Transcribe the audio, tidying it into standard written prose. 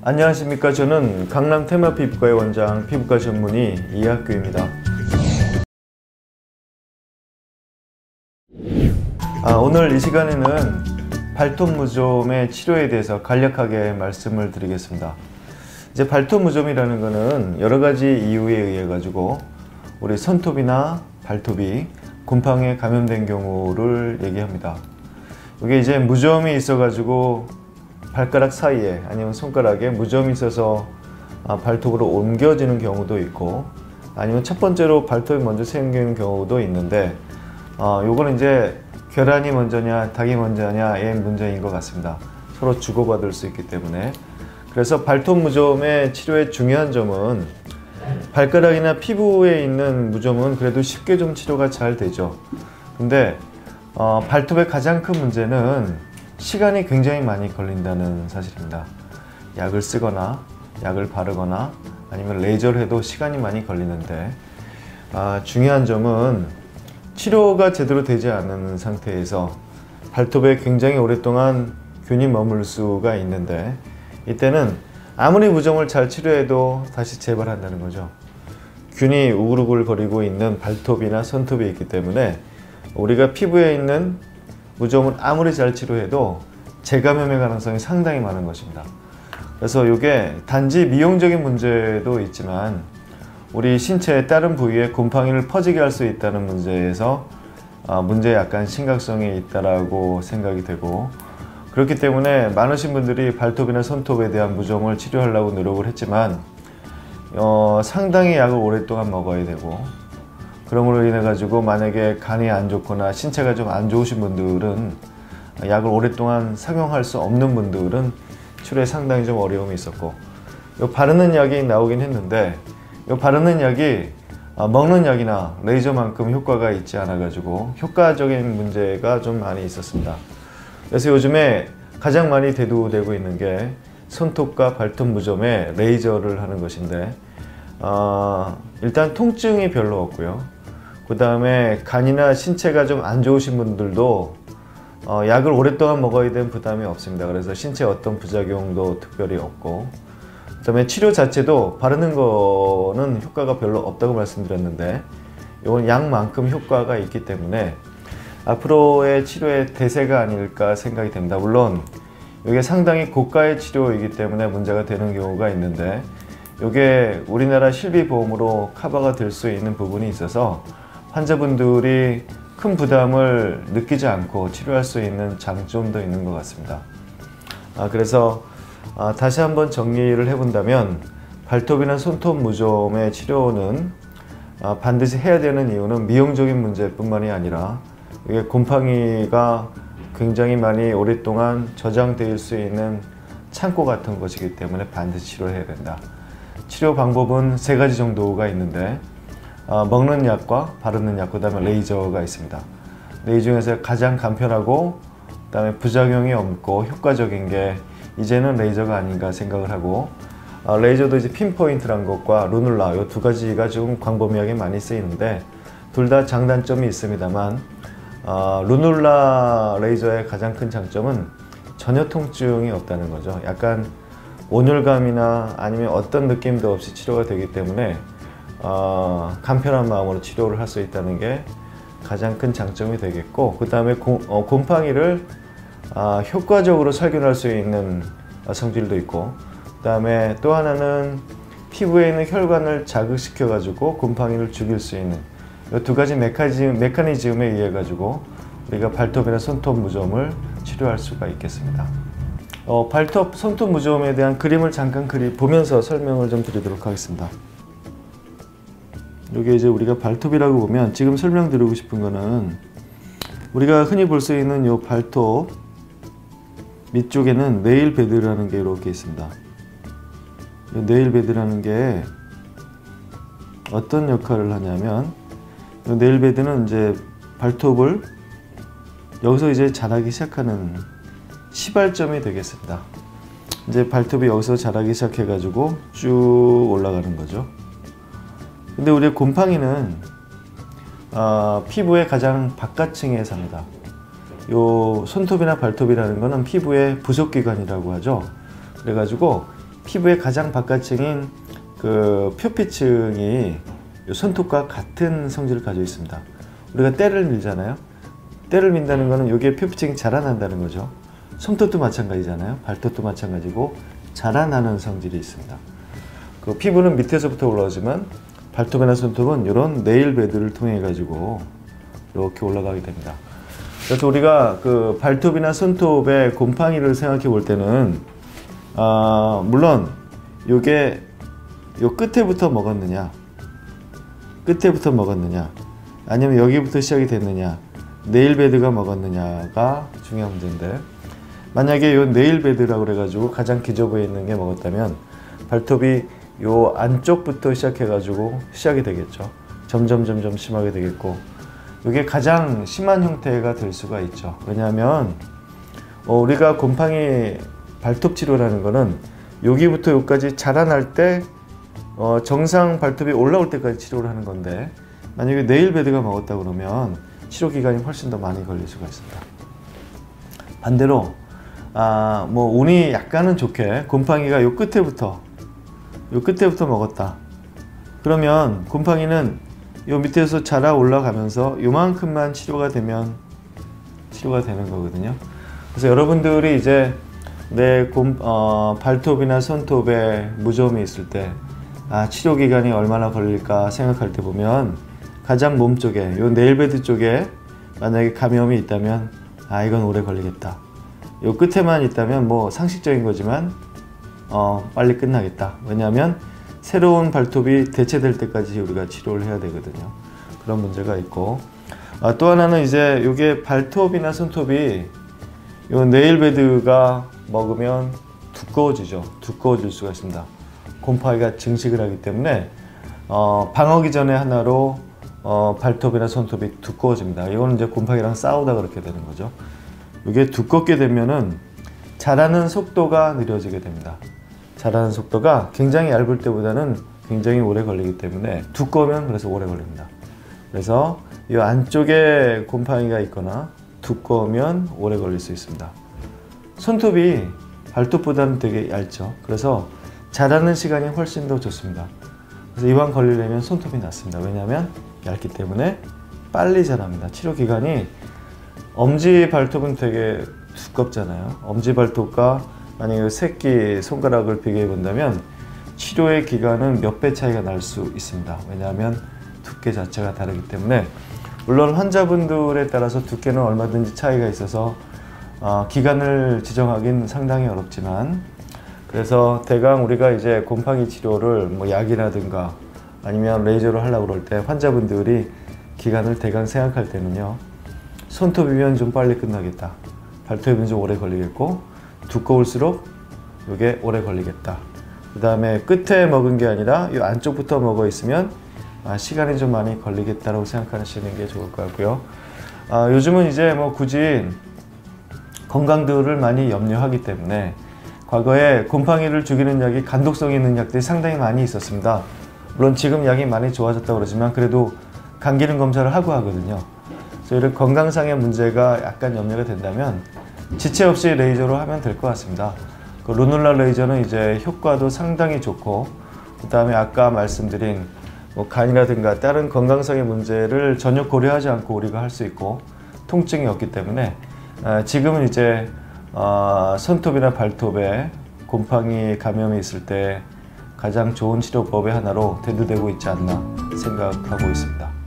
안녕하십니까. 저는 강남 테마피부과의 원장, 피부과 전문의 이학규입니다. 오늘 이 시간에는 발톱 무좀의 치료에 대해서 간략하게 말씀을 드리겠습니다. 이제 발톱 무좀이라는 것은 여러 가지 이유에 의해 가지고 우리 손톱이나 발톱이 곰팡이에 감염된 경우를 얘기합니다. 이게 이제 무좀이 있어 가지고 발가락 사이에 아니면 손가락에 무좀이 있어서 발톱으로 옮겨지는 경우도 있고, 아니면 첫 번째로 발톱이 먼저 생기는 경우도 있는데, 요거는 이제 계란이 먼저냐 닭이 먼저냐의 문제인 것 같습니다. 서로 주고받을 수 있기 때문에. 그래서 발톱 무좀의 치료의 중요한 점은, 발가락이나 피부에 있는 무좀은 그래도 쉽게 좀 치료가 잘 되죠. 근데 발톱의 가장 큰 문제는 시간이 굉장히 많이 걸린다는 사실입니다. 약을 쓰거나 약을 바르거나 아니면 레이저를 해도 시간이 많이 걸리는데, 중요한 점은 치료가 제대로 되지 않는 상태에서 발톱에 굉장히 오랫동안 균이 머물 수가 있는데, 이때는 아무리 무좀을 잘 치료해도 다시 재발한다는 거죠. 균이 우글우글거리고 있는 발톱이나 손톱이 있기 때문에 우리가 피부에 있는 무좀은 아무리 잘 치료해도 재감염의 가능성이 상당히 많은 것입니다. 그래서 이게 단지 미용적인 문제도 있지만 우리 신체의 다른 부위에 곰팡이를 퍼지게 할 수 있다는 문제에서 문제에 약간 심각성이 있다라고 생각이 되고, 그렇기 때문에 많으신 분들이 발톱이나 손톱에 대한 무좀을 치료하려고 노력을 했지만 상당히 약을 오랫동안 먹어야 되고, 그러므로 인해 가지고 만약에 간이 안 좋거나 신체가 좀 안 좋으신 분들은, 약을 오랫동안 착용할 수 없는 분들은 치료에 상당히 좀 어려움이 있었고, 요 바르는 약이 나오긴 했는데 요 바르는 약이 먹는 약이나 레이저만큼 효과가 있지 않아 가지고 효과적인 문제가 좀 많이 있었습니다. 그래서 요즘에 가장 많이 대두되고 있는 게 손톱과 발톱 무좀에 레이저를 하는 것인데, 일단 통증이 별로 없고요. 그 다음에 간이나 신체가 좀 안 좋으신 분들도 약을 오랫동안 먹어야 되는 부담이 없습니다. 그래서 신체에 어떤 부작용도 특별히 없고, 그 다음에 치료 자체도 바르는 거는 효과가 별로 없다고 말씀드렸는데, 이건 약만큼 효과가 있기 때문에 앞으로의 치료의 대세가 아닐까 생각이 됩니다. 물론 이게 상당히 고가의 치료이기 때문에 문제가 되는 경우가 있는데, 이게 우리나라 실비보험으로 커버가 될 수 있는 부분이 있어서 환자분들이 큰 부담을 느끼지 않고 치료할 수 있는 장점도 있는 것 같습니다. 그래서 다시 한번 정리를 해본다면, 발톱이나 손톱 무좀의 치료는 반드시 해야 되는 이유는 미용적인 문제뿐만이 아니라 이게 곰팡이가 굉장히 많이 오랫동안 저장될 수 있는 창고 같은 것이기 때문에 반드시 치료해야 된다. 치료 방법은 3가지 정도가 있는데, 먹는 약과 바르는 약, 그 다음에 레이저가 있습니다. 이 중에서 가장 간편하고 그 다음에 부작용이 없고 효과적인 게 이제는 레이저가 아닌가 생각을 하고, 레이저도 이제 핀포인트란 것과 루눌라, 이 2가지가 좀 광범위하게 많이 쓰이는데 둘 다 장단점이 있습니다만, 루눌라 레이저의 가장 큰 장점은 전혀 통증이 없다는 거죠. 약간 온열감이나 아니면 어떤 느낌도 없이 치료가 되기 때문에 간편한 마음으로 치료를 할 수 있다는 게 가장 큰 장점이 되겠고, 그 다음에 곰팡이를 효과적으로 살균할 수 있는 성질도 있고, 그 다음에 또 하나는 피부에 있는 혈관을 자극시켜 가지고 곰팡이를 죽일 수 있는 이 2가지 메커니즘에 의해 가지고 우리가 발톱이나 손톱 무좀을 치료할 수가 있겠습니다. 발톱, 손톱 무좀에 대한 그림을 잠깐 보면서 설명을 좀 드리도록 하겠습니다. 여기 이제 우리가 발톱이라고 보면, 지금 설명드리고 싶은 거는 우리가 흔히 볼 수 있는 이 발톱 밑쪽에는 네일 베드라는 게 이렇게 있습니다. 이 네일 베드라는 게 어떤 역할을 하냐면, 이 네일 베드는 이제 발톱을 여기서 이제 자라기 시작하는 시발점이 되겠습니다. 이제 발톱이 여기서 자라기 시작해 가지고 쭉 올라가는 거죠. 근데 우리 곰팡이는 피부의 가장 바깥층에 삽니다. 요 손톱이나 발톱이라는 거는 피부의 부속기관이라고 하죠. 그래가지고 피부의 가장 바깥층인 그 표피층이 손톱과 같은 성질을 가지고 있습니다. 우리가 때를 밀잖아요. 때를 민다는 거는 여기에 표피층이 자라난다는 거죠. 손톱도 마찬가지잖아요. 발톱도 마찬가지고 자라나는 성질이 있습니다. 그 피부는 밑에서부터 올라오지만 발톱이나 손톱은 이런 네일 베드를 통해 가지고 이렇게 올라가게 됩니다. 그래서 우리가 그 발톱이나 손톱의 곰팡이를 생각해 볼 때는 물론 요게 요 끝에부터 먹었느냐 아니면 여기부터 시작이 됐느냐 네일 베드가 먹었느냐가 중요한 문제인데, 만약에 요 네일 베드라고 그래가지고 가장 기저부에 있는 게 먹었다면 발톱이 요 안쪽부터 시작해가지고 시작이 되겠죠. 점점 심하게 되겠고, 이게 가장 심한 형태가 될 수가 있죠. 왜냐하면 우리가 곰팡이 발톱 치료라는 거는 여기부터 여기까지 자라날 때 정상 발톱이 올라올 때까지 치료를 하는 건데, 만약에 네일 베드가 먹었다 그러면 치료 기간이 훨씬 더 많이 걸릴 수가 있습니다. 반대로 뭐 운이 약간은 좋게 곰팡이가 요 끝에부터 먹었다 그러면 곰팡이는 요 밑에서 자라 올라가면서 요만큼만 치료가 되면 치료가 되는 거거든요. 그래서 여러분들이 이제 내 발톱이나 손톱에 무좀이 있을 때 치료 기간이 얼마나 걸릴까 생각할 때 보면 가장 몸 쪽에 요 네일베드 쪽에 만약에 감염이 있다면 이건 오래 걸리겠다. 요 끝에만 있다면 뭐 상식적인 거지만 빨리 끝나겠다. 왜냐하면 새로운 발톱이 대체될 때까지 우리가 치료를 해야 되거든요. 그런 문제가 있고, 또 하나는 이제 요게 발톱이나 손톱이 요 네일베드가 먹으면 두꺼워질 수가 있습니다. 곰팡이가 증식을 하기 때문에 방어기 전에 하나로 발톱이나 손톱이 두꺼워집니다. 이거는 이제 곰팡이랑 싸우다 그렇게 되는 거죠. 이게 두껍게 되면은 자라는 속도가 느려지게 됩니다. 자라는 속도가 굉장히 얇을 때보다는 굉장히 오래 걸리기 때문에 두꺼우면 그래서 오래 걸립니다. 그래서 이 안쪽에 곰팡이가 있거나 두꺼우면 오래 걸릴 수 있습니다. 손톱이 발톱보다는 되게 얇죠. 그래서 자라는 시간이 훨씬 더 좋습니다. 그래서 이왕 걸리려면 손톱이 낫습니다. 왜냐하면 얇기 때문에 빨리 자랍니다. 치료 기간이 엄지 발톱은 되게 두껍잖아요. 엄지 발톱과 만약에 새끼 손가락을 비교해 본다면 치료의 기간은 몇 배 차이가 날 수 있습니다. 왜냐하면 두께 자체가 다르기 때문에, 물론 환자분들에 따라서 두께는 얼마든지 차이가 있어서 기간을 지정하기는 상당히 어렵지만, 그래서 대강 우리가 이제 곰팡이 치료를 뭐 약이라든가 아니면 레이저로 하려고 그럴 때 환자분들이 기간을 대강 생각할 때는요, 손톱이면 좀 빨리 끝나겠다, 발톱이면 좀 오래 걸리겠고, 두꺼울수록 이게 오래 걸리겠다. 그 다음에 끝에 먹은 게 아니라 이 안쪽부터 먹어 있으면 시간이 좀 많이 걸리겠다라고 생각하시는 게 좋을 것 같고요. 요즘은 이제 뭐 굳이 건강들을 많이 염려하기 때문에 과거에 곰팡이를 죽이는 약이 간독성 있는 약들이 상당히 많이 있었습니다. 물론 지금 약이 많이 좋아졌다고 그러지만 그래도 간 기능 검사를 하고 하거든요. 그래서 이런 건강상의 문제가 약간 염려가 된다면 지체 없이 레이저로 하면 될 것 같습니다. 그 루눌라 레이저는 이제 효과도 상당히 좋고, 그 다음에 아까 말씀드린 뭐 간이라든가 다른 건강상의 문제를 전혀 고려하지 않고 우리가 할 수 있고, 통증이 없기 때문에 지금은 이제 손톱이나 발톱에 곰팡이 감염이 있을 때 가장 좋은 치료법의 하나로 대두되고 있지 않나 생각하고 있습니다.